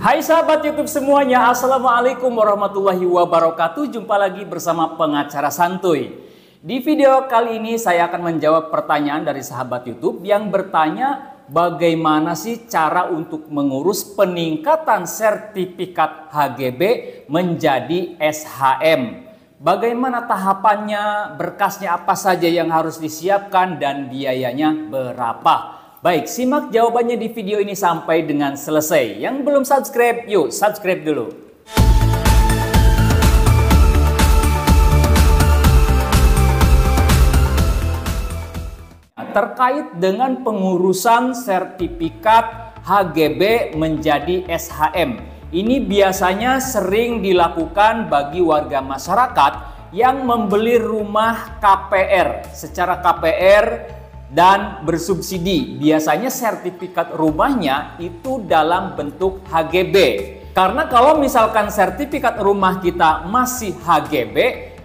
Hai sahabat YouTube semuanya, Assalamualaikum warahmatullahi wabarakatuh. Jumpa lagi bersama pengacara santuy. Di video kali ini saya akan menjawab pertanyaan dari sahabat YouTube yang bertanya bagaimana sih cara untuk mengurus peningkatan sertifikat HGB menjadi SHM. Bagaimana tahapannya, berkasnya apa saja yang harus disiapkan dan biayanya berapa. Baik, simak jawabannya di video ini sampai dengan selesai. Yang belum subscribe, yuk subscribe dulu. Terkait dengan pengurusan sertifikat HGB menjadi SHM, ini biasanya sering dilakukan bagi warga masyarakat yang membeli rumah KPR secara KPR dan bersubsidi. Biasanya sertifikat rumahnya itu dalam bentuk HGB. Karena kalau misalkan sertifikat rumah kita masih HGB,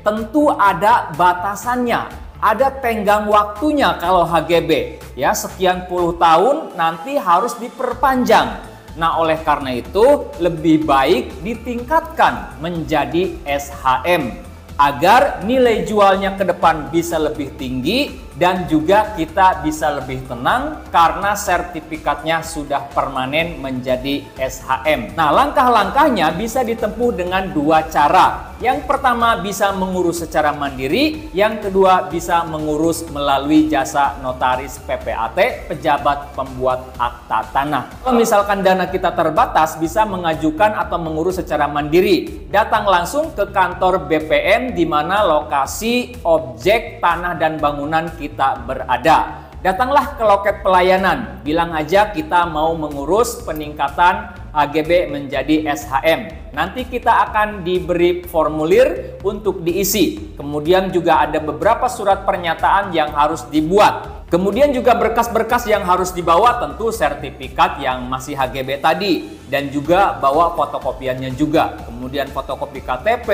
tentu ada batasannya, ada tenggang waktunya. Kalau HGB ya sekian puluh tahun nanti harus diperpanjang. Nah, oleh karena itu lebih baik ditingkatkan menjadi SHM agar nilai jualnya ke depan bisa lebih tinggi dan juga kita bisa lebih tenang karena sertifikatnya sudah permanen menjadi SHM. Nah, langkah-langkahnya bisa ditempuh dengan dua cara. Yang pertama bisa mengurus secara mandiri, yang kedua bisa mengurus melalui jasa notaris PPAT, pejabat pembuat akta tanah. Kalau misalkan dana kita terbatas, bisa mengajukan atau mengurus secara mandiri. Datang langsung ke kantor BPN di mana lokasi objek tanah dan bangunan kita berada. Datanglah ke loket pelayanan, bilang aja kita mau mengurus peningkatan HGB menjadi SHM. Nanti kita akan diberi formulir untuk diisi. Kemudian juga ada beberapa surat pernyataan yang harus dibuat. Kemudian juga berkas-berkas yang harus dibawa, tentu sertifikat yang masih HGB tadi dan juga bawa fotokopiannya juga. Kemudian fotokopi KTP,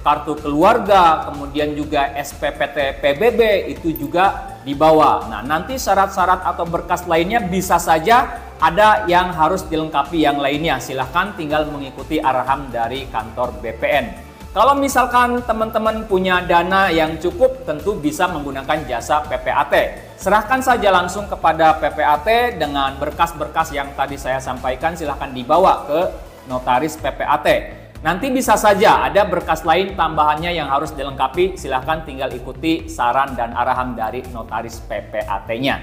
kartu keluarga, kemudian juga SPPT PBB itu juga dibawa. Nah, nanti syarat-syarat atau berkas lainnya bisa saja ada yang harus dilengkapi yang lainnya. Silahkan tinggal mengikuti arahan dari kantor BPN. Kalau misalkan teman-teman punya dana yang cukup, tentu bisa menggunakan jasa PPAT. Serahkan saja langsung kepada PPAT dengan berkas-berkas yang tadi saya sampaikan, silahkan dibawa ke notaris PPAT. Nanti bisa saja ada berkas lain tambahannya yang harus dilengkapi, silahkan tinggal ikuti saran dan arahan dari notaris PPAT-nya.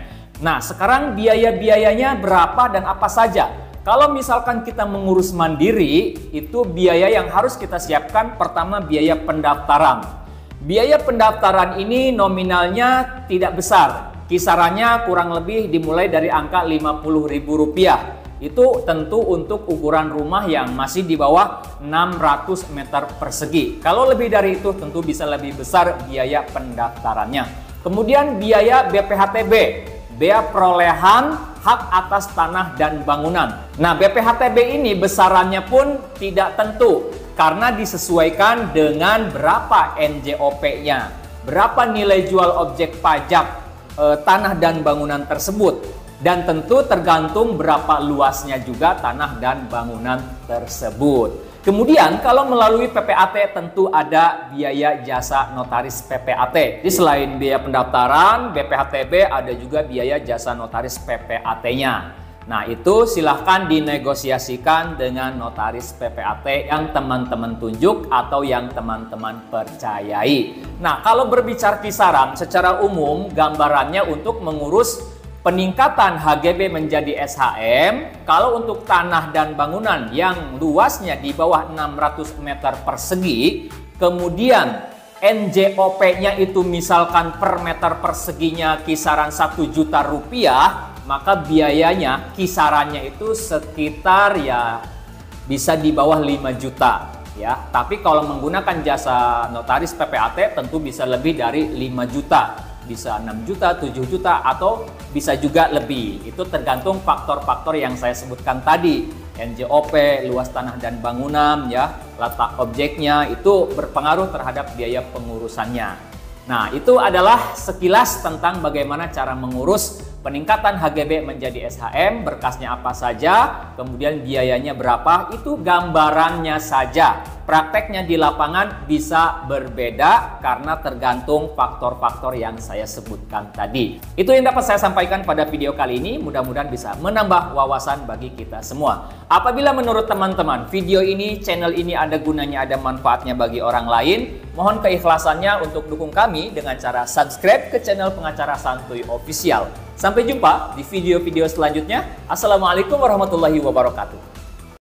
Nah, sekarang biaya-biayanya berapa dan apa saja? Kalau misalkan kita mengurus mandiri, itu biaya yang harus kita siapkan. Pertama, biaya pendaftaran. Biaya pendaftaran ini nominalnya tidak besar. Kisarannya kurang lebih dimulai dari angka Rp50.000. Itu tentu untuk ukuran rumah yang masih di bawah 600 meter persegi. Kalau lebih dari itu tentu bisa lebih besar biaya pendaftarannya. Kemudian biaya BPHTB, bea perolehan hak atas tanah dan bangunan. Nah, BPHTB ini besarannya pun tidak tentu karena disesuaikan dengan berapa NJOP-nya, berapa nilai jual objek pajak tanah dan bangunan tersebut, dan tentu tergantung berapa luasnya juga tanah dan bangunan tersebut. Kemudian kalau melalui PPAT tentu ada biaya jasa notaris PPAT. Jadi selain biaya pendaftaran, BPHTB ada juga biaya jasa notaris PPAT-nya. Nah, itu silahkan dinegosiasikan dengan notaris PPAT yang teman-teman tunjuk atau yang teman-teman percayai. Nah, kalau berbicara kisaran secara umum, gambarannya untuk mengurus peningkatan HGB menjadi SHM, kalau untuk tanah dan bangunan yang luasnya di bawah 600 meter persegi, kemudian NJOP-nya itu misalkan per meter perseginya kisaran Rp1.000.000, maka biayanya kisarannya itu sekitar ya bisa di bawah 5 juta ya. Tapi kalau menggunakan jasa notaris PPAT tentu bisa lebih dari 5 juta. Bisa 6 juta, 7 juta, atau bisa juga lebih. Itu tergantung faktor-faktor yang saya sebutkan tadi. NJOP, luas tanah dan bangunan, ya, letak objeknya, itu berpengaruh terhadap biaya pengurusannya. Nah, itu adalah sekilas tentang bagaimana cara mengurus peningkatan HGB menjadi SHM, berkasnya apa saja, kemudian biayanya berapa, itu gambarannya saja. Prakteknya di lapangan bisa berbeda karena tergantung faktor-faktor yang saya sebutkan tadi. Itu yang dapat saya sampaikan pada video kali ini, mudah-mudahan bisa menambah wawasan bagi kita semua. Apabila menurut teman-teman video ini, channel ini ada gunanya, ada manfaatnya bagi orang lain, mohon keikhlasannya untuk dukung kami dengan cara subscribe ke channel Pengacara Santuy Official. Sampai jumpa di video-video selanjutnya. Assalamualaikum warahmatullahi wabarakatuh.